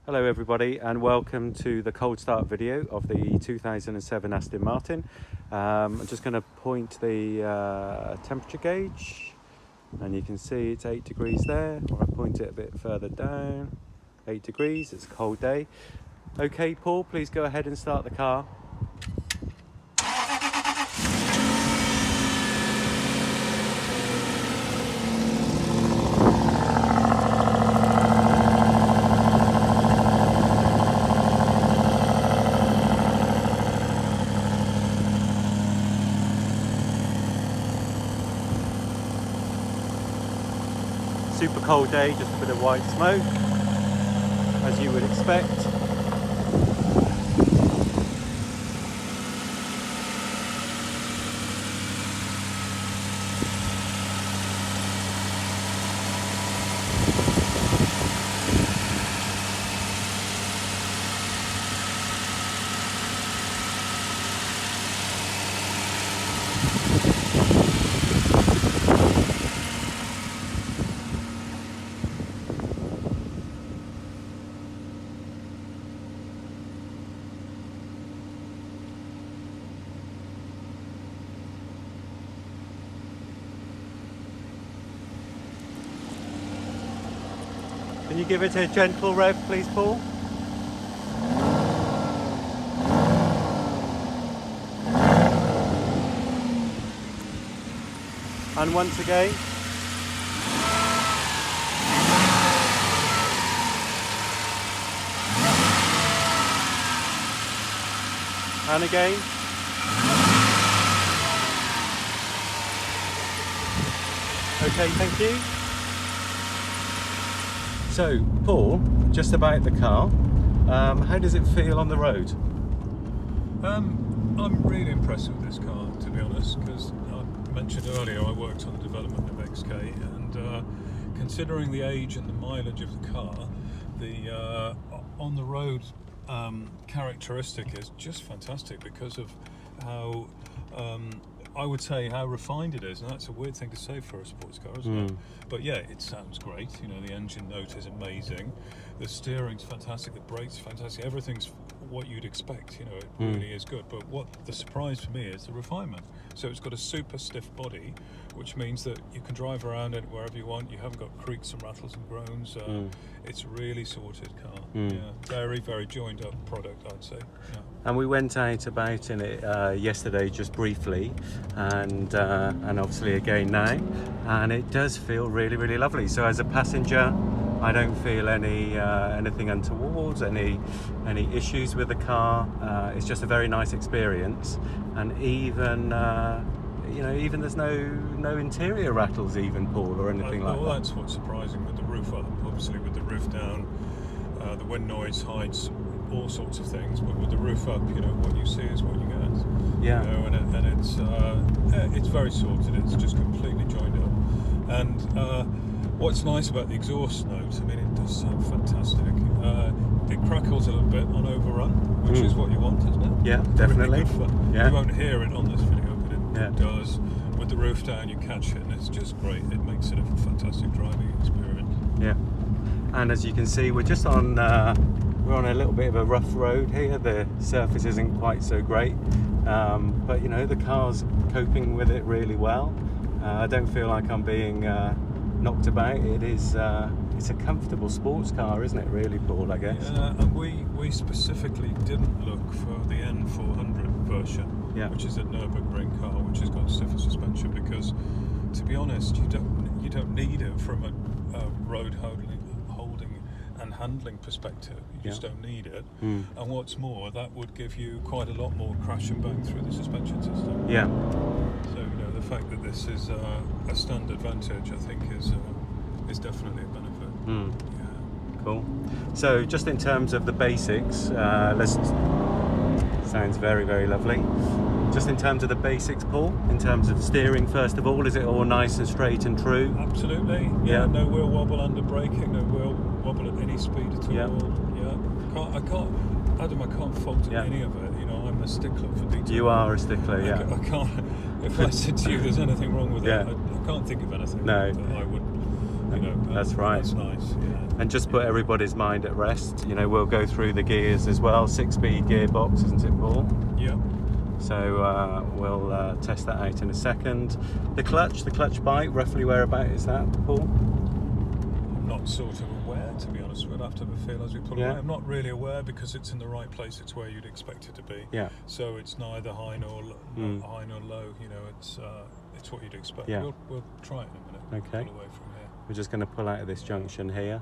Hello everybody and welcome to the cold start video of the 2007 Aston Martin. I'm just going to point the temperature gauge and you can see it's 8 degrees there, or I point it a bit further down. 8 degrees, it's a cold day. Okay Paul, please go ahead and start the car. Super cold day, just a bit of white smoke, as you would expect. Can you give it a gentle rev, please, Paul? And once again. And again. Okay, thank you. So, Paul, just about the car, how does it feel on the road? I'm really impressed with this car, to be honest, because I mentioned earlier I worked on the development of XK, and considering the age and the mileage of the car, the on the road characteristic is just fantastic because of how I would say how refined it is, and that's a weird thing to say for a sports car, isn't it? But yeah, it sounds great. You know, the engine note is amazing, the steering's fantastic, the brakes fantastic, everything's what you'd expect. You know, it really is good. But what the surprise for me is the refinement. So it's got a super stiff body, which means that you can drive around it wherever you want. You haven't got creaks and rattles and groans. It's a really sorted car. Yeah, very, very joined up product, I'd say. Yeah. And we went out about in it yesterday just briefly, and obviously again now, and it does feel really, really lovely. So as a passenger, I don't feel anything untoward, any issues with the car. It's just a very nice experience, and even even there's no interior rattles, even, Paul, or anything like that. Well, that's what's surprising with the roof up. Obviously, with the roof down, the wind noise hides all sorts of things, but with the roof up, you know, what you see is what you get. Yeah. You know, and it's very sorted. It's just completely joined up. And what's nice about the exhaust note, I mean, it does sound fantastic. It crackles a little bit on overrun, which is what you want, isn't it? Yeah, definitely. Really good fun. Yeah. You won't hear it on this video, but it does. With the roof down, you catch it, and it's just great. It makes it a fantastic driving experience. Yeah. And as you can see, we're just on we're on a little bit of a rough road here. The surface isn't quite so great, but you know, the car's coping with it really well. I don't feel like I'm being knocked about. It is it's a comfortable sports car, isn't it, really, Paul, I guess? And we specifically didn't look for the N400 version, which is a Nürburgring car, which has got stiffer suspension, because to be honest, you don't need it from a road holding and handling perspective. You just don't need it. And what's more, that would give you quite a lot more crash and bang through the suspension system. Yeah. So, you know, the fact that this is a standard Vantage, I think, is definitely a benefit. Yeah. Cool. So, just in terms of the basics, sounds very, very lovely. Just in terms of the basics, Paul, in terms of steering, first of all, is it all nice and straight and true? Absolutely. Yeah. No wheel wobble under braking, no wheel wobble at any speed at all. I can't fault any of it. You know, I'm a stickler for detail. You are a stickler, yeah. I can't. If I said to you there's anything wrong with it, I can't think of anything that I would You know, That's right. That's nice. Yeah. And just put everybody's mind at rest. You know, we'll go through the gears as well. 6-speed gearbox, isn't it, Paul? Yeah. So we'll test that out in a second. The clutch bite, roughly whereabout is that, Paul? I'm not sort of aware, to be honest. We'll have to have a feel as we pull Yeah. away. I'm not really aware because it's in the right place. It's where you'd expect it to be. Yeah. So it's neither high nor high nor low. You know, it's what you'd expect. Yeah. We'll try it in a minute. Okay. Pull away from here. We're just going to pull out of this junction here.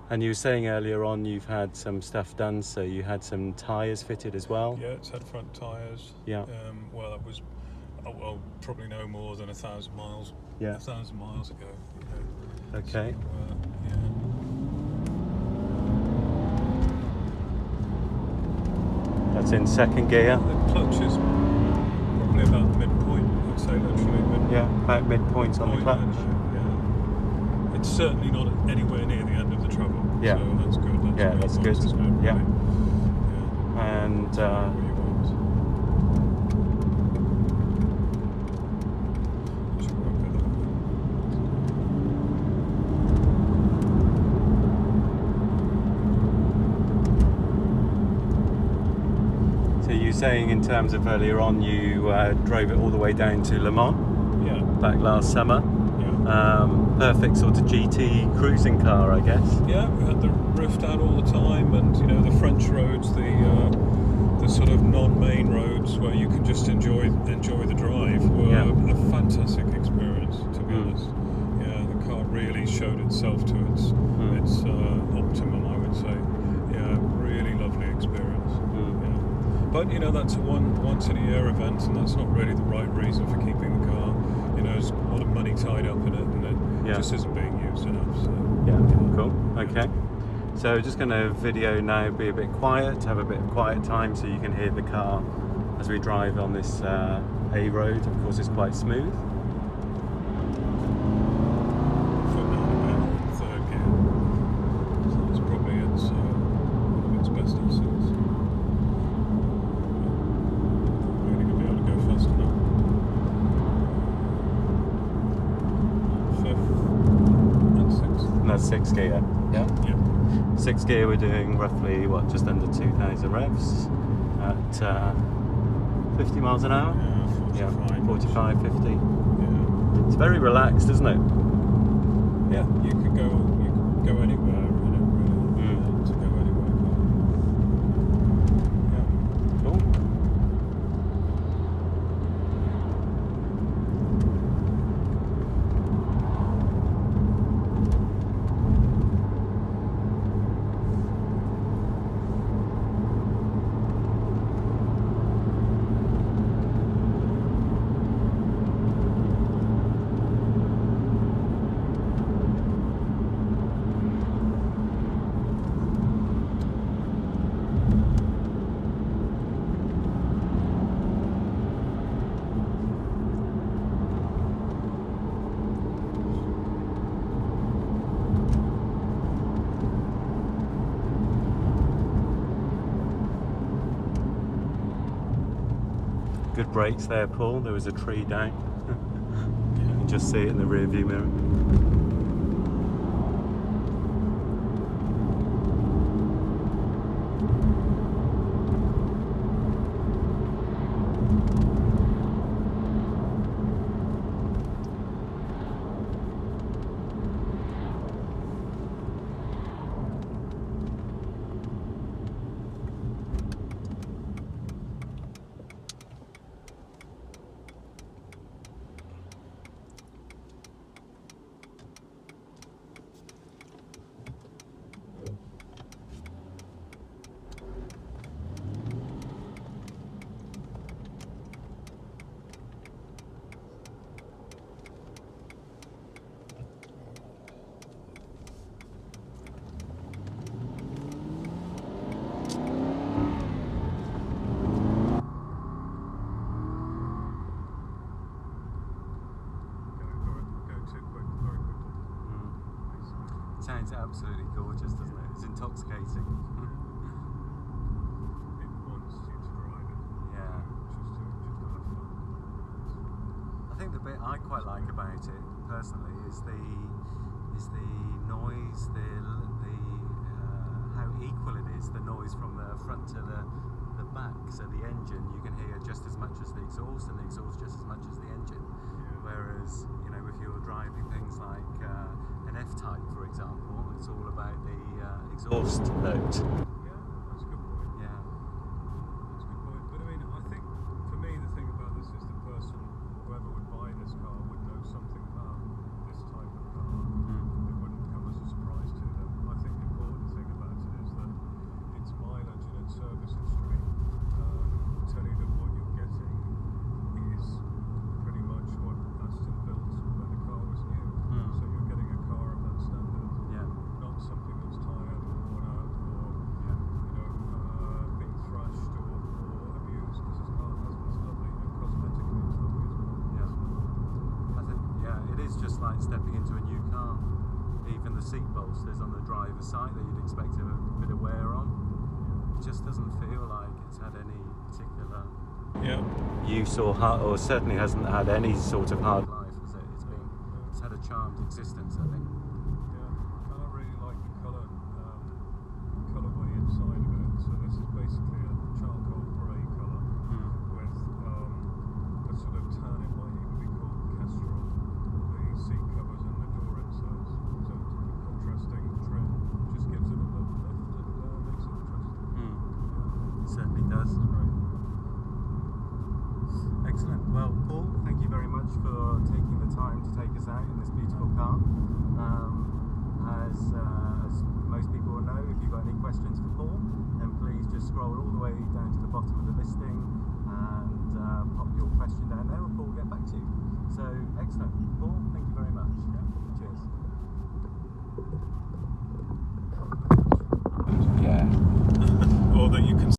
And you were saying earlier on you've had some stuff done, so you had some tyres fitted as well? Yeah, it's had front tyres. Yeah. Well, that was probably no more than 1,000 miles. Yeah. 1,000 miles ago. You know. Okay. So, yeah. That's in second gear. The clutch is probably about midpoint, I'd say, literally. Yeah, about midpoint on the clutch. Yeah. It's certainly not anywhere near the end of the trouble. Yeah. So that's good. That's Yeah, what that's you good. want, isn't it, Yeah. really? Yeah. And What you want. You should work with so you're saying in terms of earlier on you drove it all the way down to Le Mans that. Yeah. back last summer. Yeah. Perfect sort of GT cruising car, I guess. Yeah, we had the roof down all the time, and you know, the French roads, the sort of non-main roads where you can just enjoy the drive were a fantastic experience, to be honest. Yeah, the car really showed itself to its optimum, I would say. Yeah, really lovely experience. Yeah. But you know, that's a once in a year event, and that's not really the right reason for keeping the car. You know, there's a lot of money tied up in it, and it just isn't being used enough. So. Yeah, cool. Okay. So just going to video now, be a bit quiet, have a bit of quiet time so you can hear the car as we drive on this A road. Of course, it's quite smooth. Foot down a bit, third gear. So that's probably one of its best assets. Really going to be able to go fast enough. Fifth and sixth. And that's 6 gear. Yeah. Yeah. 6 gear, we're doing roughly, what, just under 2,000 revs at 50 miles an hour? Yeah, 45. 45, 50. Yeah. It's very relaxed, isn't it? Yeah, you could go anywhere in it, really. Yeah, to go anywhere. Yeah. Cool. Good brakes there, Paul. There was a tree down. You can just see it in the rear view mirror. Sounds absolutely gorgeous, doesn't it? It's intoxicating. It wants you to drive it. Yeah. Just to have fun. I think the bit I quite like about it personally is the noise, how equal it is, the noise from the front to the back. So the engine you can hear just as much as the exhaust, and the exhaust just as much as the engine. Whereas, you know, if you're driving things like an F-Type, for example, it's all about the exhaust note. Yeah, that's a good point. Yeah. That's a good point. But I mean, I think for me the thing about this is the person, whoever would buy this car, would know something about this type of car. It wouldn't come as a surprise to them. I think the important thing about it is that its mileage and its service history tell you that what you're getting is pretty much what Aston built when the car was new. So you're getting a car of that standard, not something that's tired or worn out or being thrashed or abused. This car has this lovely, cosmetically it's lovely as well. I think, it is just like stepping into a new car. Even the seat bolsters on the driver's side that you'd expect to have a bit of wear on, it just doesn't feel like it's had any particular use or certainly hasn't had any sort of hard life, has it? It's had a charmed existence, I think. Yeah, and I really like the colourway inside of it. So this is basically a charcoal grey colour with a sort of tan, it might even be called kestrel, the seat covers and the door inserts. So it's a contrasting trim, just gives it a little lift and makes it interesting. It certainly does. It's great. Excellent. Well, Paul, thank you very much for taking the time to take us out in this beautiful car. As most people will know, if you've got any questions for Paul, then please just scroll all the way down to the bottom of the listing and pop your question down there and Paul will get back to you. So, excellent. Paul, thank you very much. Cheers. Or that you can